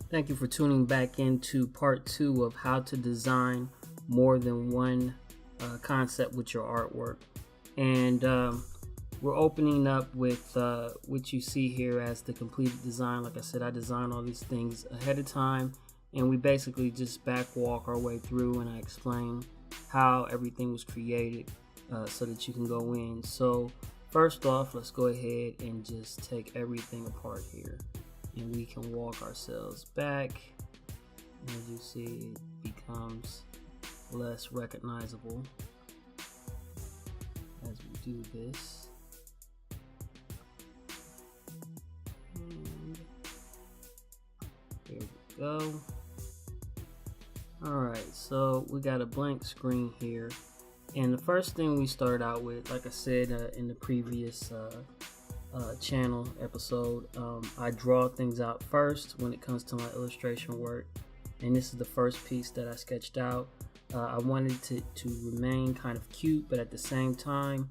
Thank you for tuning back into part 2 of how to design more than one concept with your artwork. And we're opening up with what you see here as the completed design. Like I said, I designed all these things ahead of time, and we basically just backwalk our way through, and I explain how everything was created so that you can go in. So first off, let's go ahead and just take everything apart here. And we can walk ourselves back. As you see, it becomes less recognizable as we do this. And there we go. Alright, so we got a blank screen here. And the first thing we start out with, like I said in the previous channel episode, I draw things out first when it comes to my illustration work, and this is the first piece that I sketched out. I wanted to remain kind of cute, but at the same time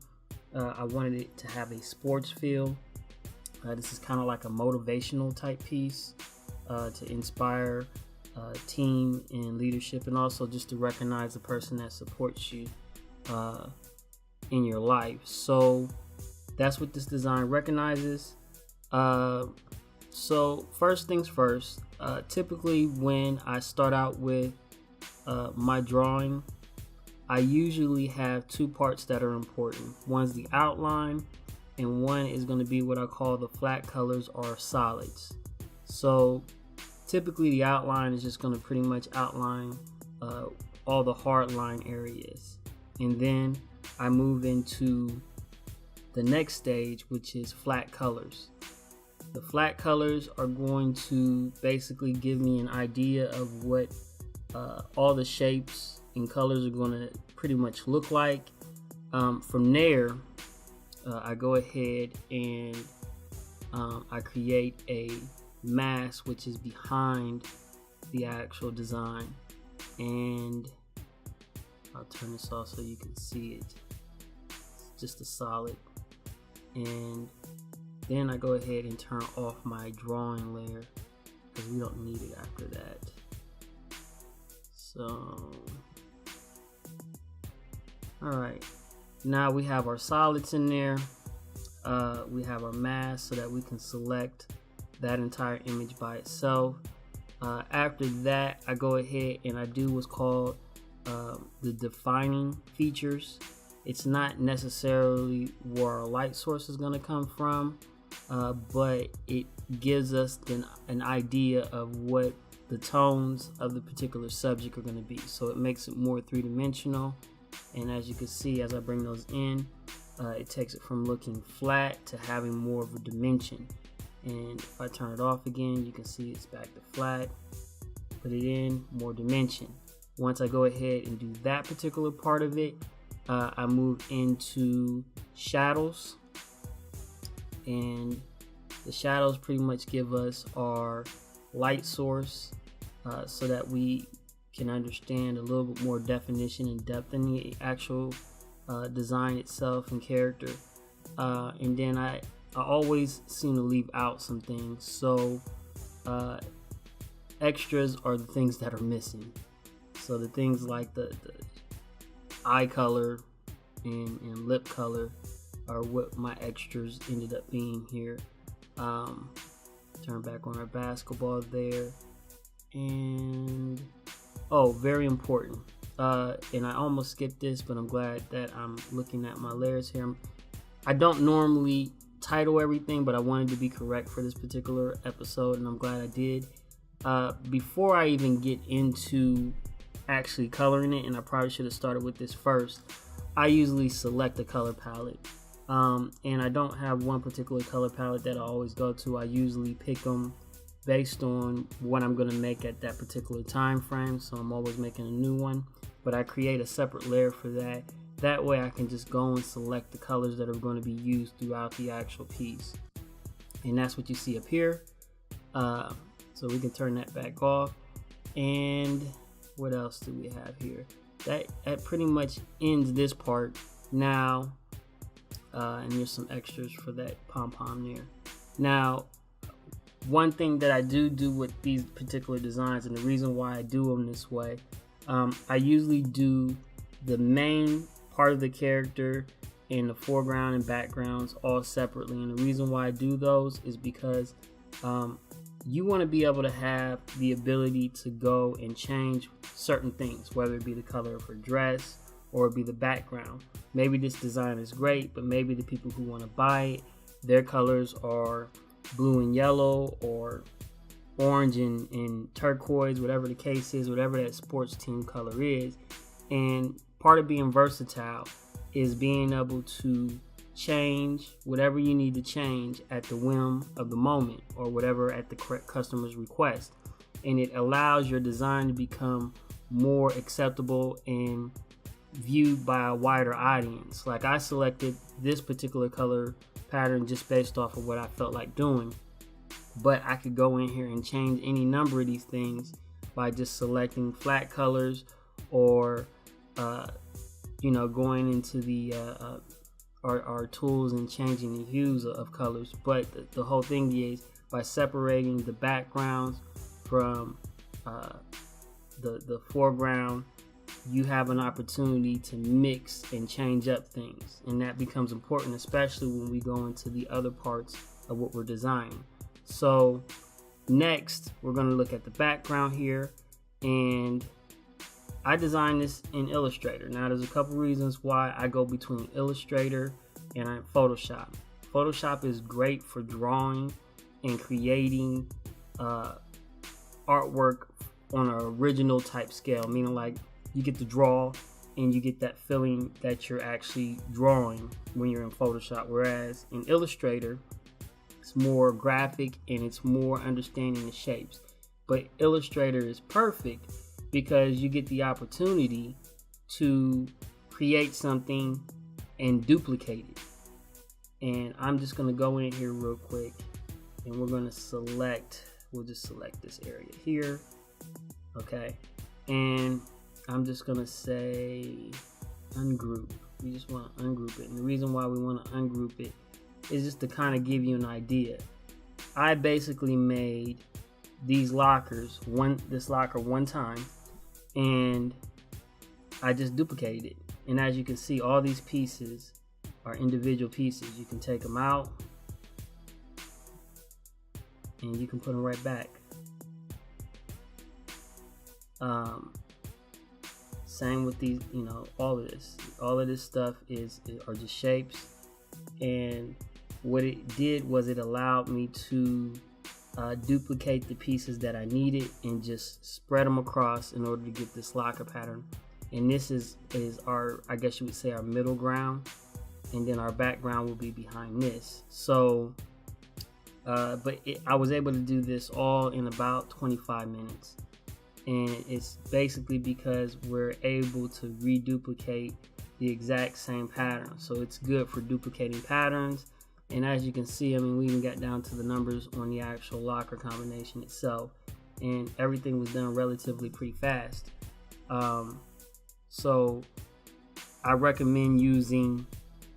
I wanted it to have a sports feel. This is kind of like a motivational type piece to inspire team and leadership, and also just to recognize the person that supports you in your life. So that's what this design recognizes. So first things first, typically when I start out with my drawing, I usually have two parts that are important. One's the outline, and one is going to be what I call the flat colors or solids. So typically the outline is just going to pretty much outline all the hard line areas, and then I move into the next stage, which is flat colors. The flat colors are going to basically give me an idea of what all the shapes and colors are going to pretty much look like. From there, I go ahead and I create a mask which is behind the actual design, and I'll turn this off so you can see it. It's just a solid. And then I go ahead and turn off my drawing layer because we don't need it after that. So, alright, now we have our solids in there. We have our mask so that we can select that entire image by itself. After that, I go ahead and I do what's called the defining features. It's not necessarily where our light source is going to come from, but it gives us an idea of what the tones of the particular subject are going to be. So it makes it more three-dimensional, and as you can see, as I bring those in, it takes it from looking flat to having more of a dimension. And if I turn it off again, you can see it's back to flat. Put it in, more dimension. Once I go ahead and do that particular part of it, I move into shadows, and the shadows pretty much give us our light source so that we can understand a little bit more definition and depth in the actual design itself and character. And then I always seem to leave out some things, so extras are the things that are missing. So the things like the eye color and lip color are what my extras ended up being here. Turn back on our basketball there, and very important, and I almost skipped this, but I'm glad that I'm looking at my layers here. I don't normally title everything, but I wanted to be correct for this particular episode, and I'm glad I did. Before I even get into actually coloring it, and I probably should have started with this first, I usually select a color palette, and I don't have one particular color palette that I always go to. I usually pick them based on what I'm going to make at that particular time frame, so I'm always making a new one, but I create a separate layer for that. That way I can just go and select the colors that are going to be used throughout the actual piece, and that's what you see up here. So we can turn that back off. And what else do we have here? That pretty much ends this part now. And there's some extras for that pom-pom there. Now, one thing that I do with these particular designs, and the reason why I do them this way, I usually do the main part of the character and the foreground and backgrounds all separately. And the reason why I do those is because you want to be able to have the ability to go and change certain things, whether it be the color of her dress or it be the background. Maybe this design is great, but maybe the people who want to buy it, their colors are blue and yellow or orange and turquoise, whatever the case is, whatever that sports team color is. And part of being versatile is being able to change whatever you need to change at the whim of the moment or whatever at the customer's request. And it allows your design to become more acceptable and viewed by a wider audience. Like, I selected this particular color pattern just based off of what I felt like doing, but I could go in here and change any number of these things by just selecting flat colors or going into the our tools and changing the hues of colors. But the whole thing is, by separating the backgrounds from the foreground, you have an opportunity to mix and change up things, and that becomes important, especially when we go into the other parts of what we're designing. So next, we're going to look at the background here, and I designed this in Illustrator. Now, there's a couple reasons why I go between Illustrator and Photoshop. Photoshop is great for drawing and creating artwork on an original type scale, meaning like you get to draw and you get that feeling that you're actually drawing when you're in Photoshop. Whereas in Illustrator, it's more graphic and it's more understanding the shapes. But Illustrator is perfect because you get the opportunity to create something and duplicate it. And I'm just going to go in here real quick, and we're going to we'll just select this area here. Okay. And I'm just going to say ungroup. We just want to ungroup it. And the reason why we want to ungroup it is just to kind of give you an idea. I basically made these lockers, this locker one time, and I just duplicated it. And as you can see, all these pieces are individual pieces. You can take them out and you can put them right back. Same with these, all of this stuff are just shapes. And what it did was it allowed me to duplicate the pieces that I needed and just spread them across in order to get this locker pattern. And this is our, I guess you would say, our middle ground, and then our background will be behind this. So I was able to do this all in about 25 minutes, and it's basically because we're able to reduplicate the exact same pattern. So it's good for duplicating patterns. And as you can see, I mean, we even got down to the numbers on the actual locker combination itself, and everything was done relatively pretty fast. So I recommend using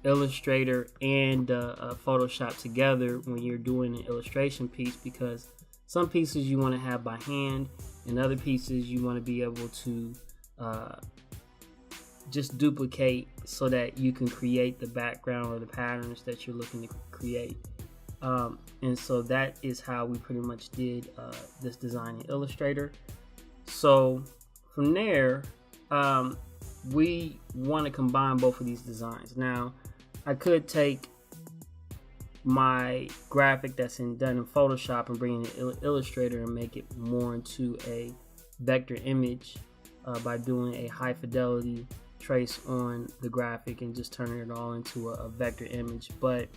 Illustrator and Photoshop together when you're doing an illustration piece, because some pieces you want to have by hand, and other pieces you want to be able to just duplicate so that you can create the background or the patterns that you're looking to create. And so that is how we pretty much did this design in Illustrator. So from there, we want to combine both of these designs. Now, I could take my graphic that's done in Photoshop and bring it in Illustrator and make it more into a vector image by doing a high fidelity trace on the graphic and just turning it all into a vector image. But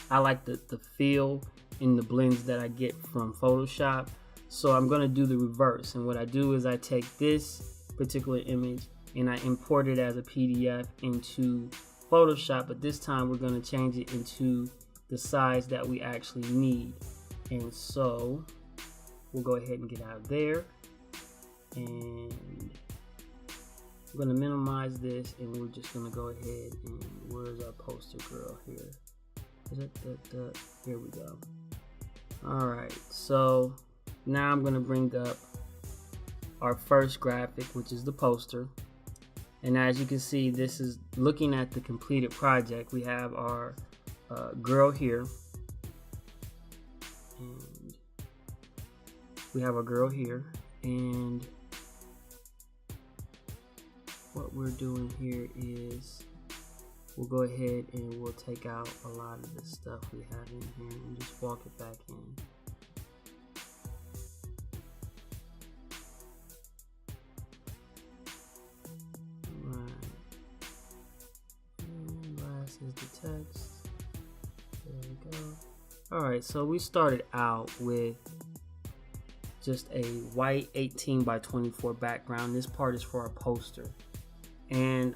I like the feel and the blends that I get from Photoshop, so I'm going to do the reverse. And what I do is I take this particular image and I import it as a PDF into Photoshop, but this time we're going to change it into the size that we actually need. And so we'll go ahead and get out of there, And I'm going to minimize this, and we're just going to go ahead and where's our poster girl here? Here we go. Alright, so now I'm going to bring up our first graphic, which is the poster. And as you can see, this is looking at the completed project. We have our girl here. And we have our girl here. And what we're doing here is we'll go ahead and we'll take out a lot of the stuff we have in here and just walk it back in. Is the text. There we go. Alright, so we started out with just a white 18 by 24 background. This part is for our poster. And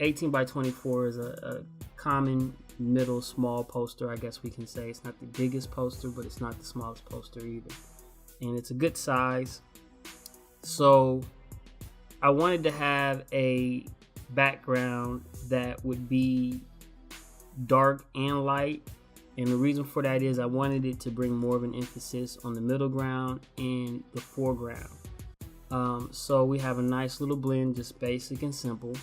18 by 24 is a common middle small poster, I guess we can say. It's not the biggest poster, but it's not the smallest poster either. And it's a good size. So I wanted to have a background that would be dark and light, and the reason for that is I wanted it to bring more of an emphasis on the middle ground and the foreground. So we have a nice little blend, just basic and simple,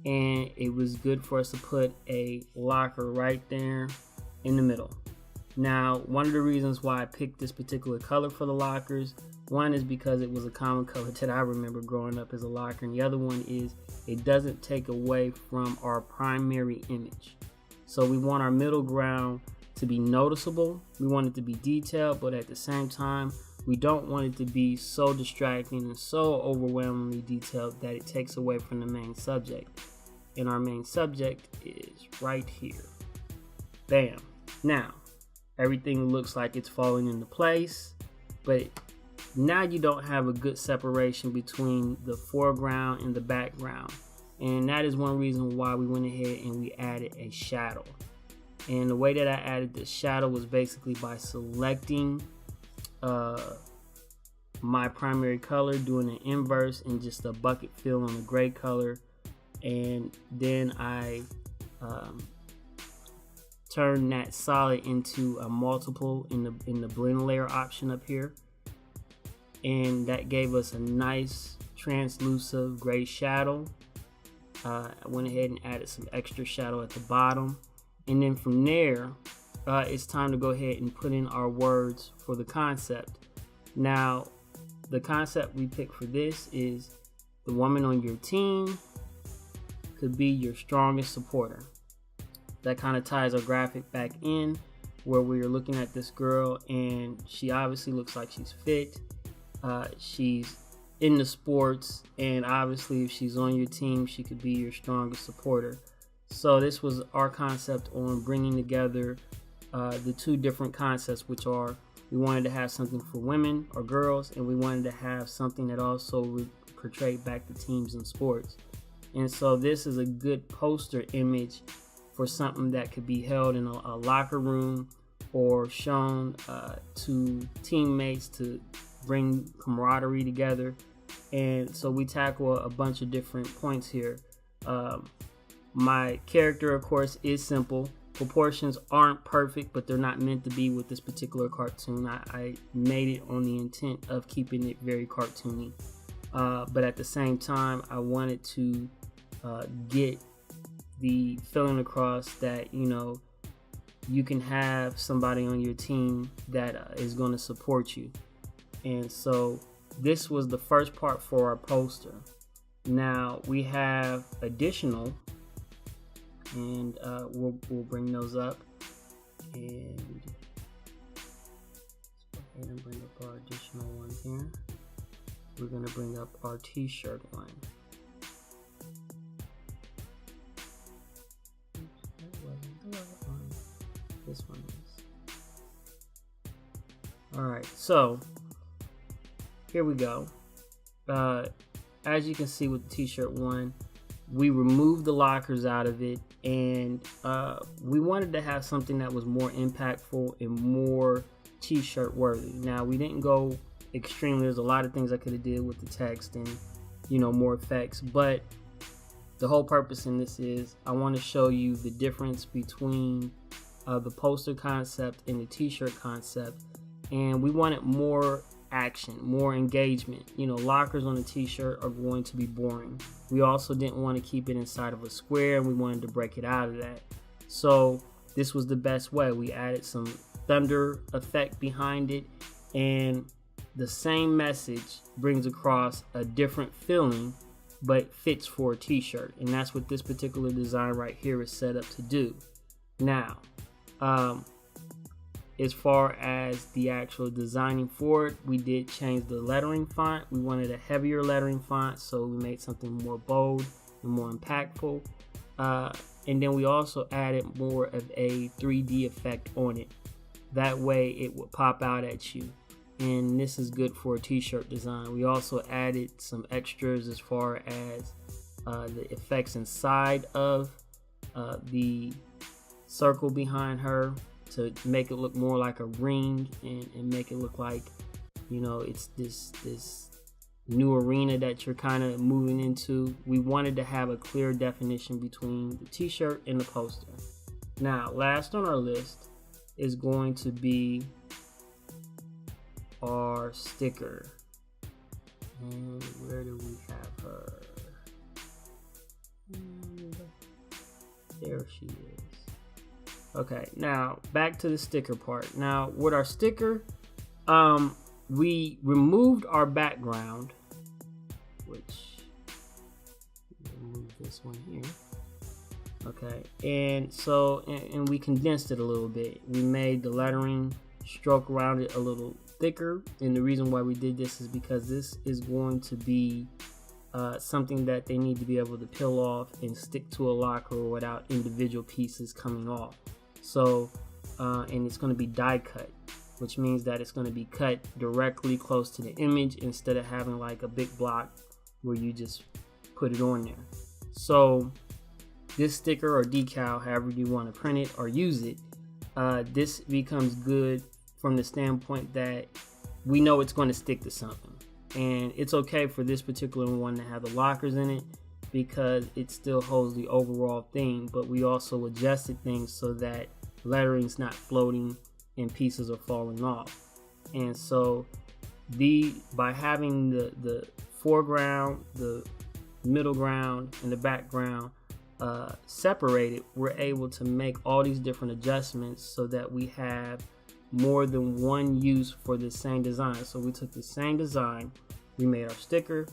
and it was good for us to put a locker right there in the middle. Now, one of the reasons why I picked this particular color for the lockers, one is because it was a common color that I remember growing up as a locker, and the other one is it doesn't take away from our primary image. So we want our middle ground to be noticeable, we want it to be detailed, but at the same time, we don't want it to be so distracting and so overwhelmingly detailed that it takes away from the main subject. And our main subject is right here. Bam. Now, everything looks like it's falling into place, but now you don't have a good separation between the foreground and the background. And that is one reason why we went ahead and we added a shadow. And the way that I added the shadow was basically by selecting my primary color, doing an inverse and just a bucket fill on the gray color. And then I turn that solid into a multiple in the blend layer option up here, and that gave us a nice translucent gray shadow. I went ahead and added some extra shadow at the bottom, and then from there it's time to go ahead and put in our words for the concept. Now, the concept we picked for this is the woman on your team could be your strongest supporter. That kind of ties our graphic back in where we are looking at this girl, and she obviously looks like she's fit. She's in the sports, and obviously if she's on your team, she could be your strongest supporter. So this was our concept on bringing together the two different concepts, which are we wanted to have something for women or girls, and we wanted to have something that also portrayed back the teams in sports. And so this is a good poster image for something that could be held in a locker room or shown to teammates to bring camaraderie together. And so we tackle a bunch of different points here. My character, of course, is simple. Proportions aren't perfect, but they're not meant to be with this particular cartoon. I made it on the intent of keeping it very cartoony. But at the same time, I wanted to get the feeling across that, you know, you can have somebody on your team that is going to support you. And so this was the first part for our poster. Now we have additional, and we'll bring those up, and let's go ahead and bring up our additional ones here. We're going to bring up our t-shirt one. This one is. Alright, so here we go. As you can see with the t-shirt one, we removed the lockers out of it, and we wanted to have something that was more impactful and more t-shirt worthy. Now, we didn't go extremely. There's a lot of things I could have did with the text and, you know, more effects, but the whole purpose in this is I want to show you the difference between the poster concept and the t-shirt concept, and we wanted more action, more engagement. You know, lockers on a t-shirt are going to be boring. We also didn't want to keep it inside of a square, and we wanted to break it out of that. So this was the best way. We added some thunder effect behind it, and the same message brings across a different feeling, but fits for a t-shirt, and that's what this particular design right here is set up to do. Now, as far as the actual designing for it, we did change the lettering font. We wanted a heavier lettering font, so we made something more bold and more impactful. And then we also added more of a 3D effect on it. That way it would pop out at you. And this is good for a t-shirt design. We also added some extras as far as the effects inside of the circle behind her, to make it look more like a ring and make it look like, you know, it's this new arena that you're kind of moving into. We wanted to have a clear definition between the t-shirt and the poster. Now, last on our list is going to be our sticker. And where do we have her? There she is. Okay, now back to the sticker part. Now with our sticker, we removed our background, which remove this one here. Okay, and so and we condensed it a little bit. We made the lettering stroke around it a little thicker, and the reason why we did this is because this is going to be something that they need to be able to peel off and stick to a locker without individual pieces coming off. So, and it's going to be die cut, which means that it's going to be cut directly close to the image instead of having like a big block where you just put it on there. So this sticker or decal, however you want to print it or use it, this becomes good from the standpoint that we know it's going to stick to something. And it's okay for this particular one to have the lockers in it because it still holds the overall thing, but we also adjusted things so that lettering's not floating and pieces are falling off. And so by having the foreground, the middle ground, and the background separated, we're able to make all these different adjustments so that we have more than one use for the same design. So we took the same design, we made our sticker,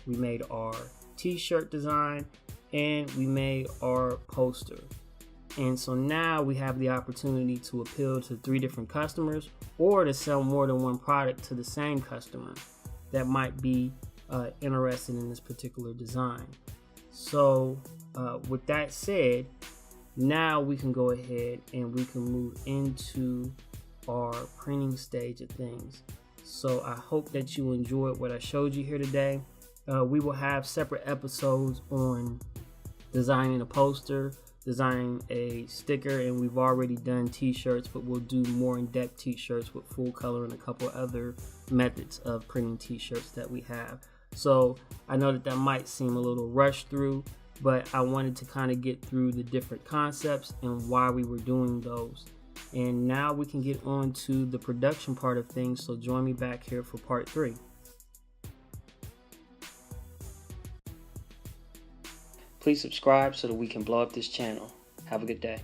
we made our t-shirt design, and we made our poster. And so now we have the opportunity to appeal to 3 different customers, or to sell more than one product to the same customer that might be interested in this particular design. So with that said, now we can go ahead and we can move into our printing stage of things. So I hope that you enjoyed what I showed you here today. We will have separate episodes on designing a poster, designing a sticker, and we've already done t-shirts, but we'll do more in-depth t-shirts with full color and a couple other methods of printing t-shirts that we have. So I know that might seem a little rushed through, but I wanted to kind of get through the different concepts and why we were doing those. And now we can get on to the production part of things, so join me back here for part 3. Please subscribe so that we can blow up this channel. Have a good day.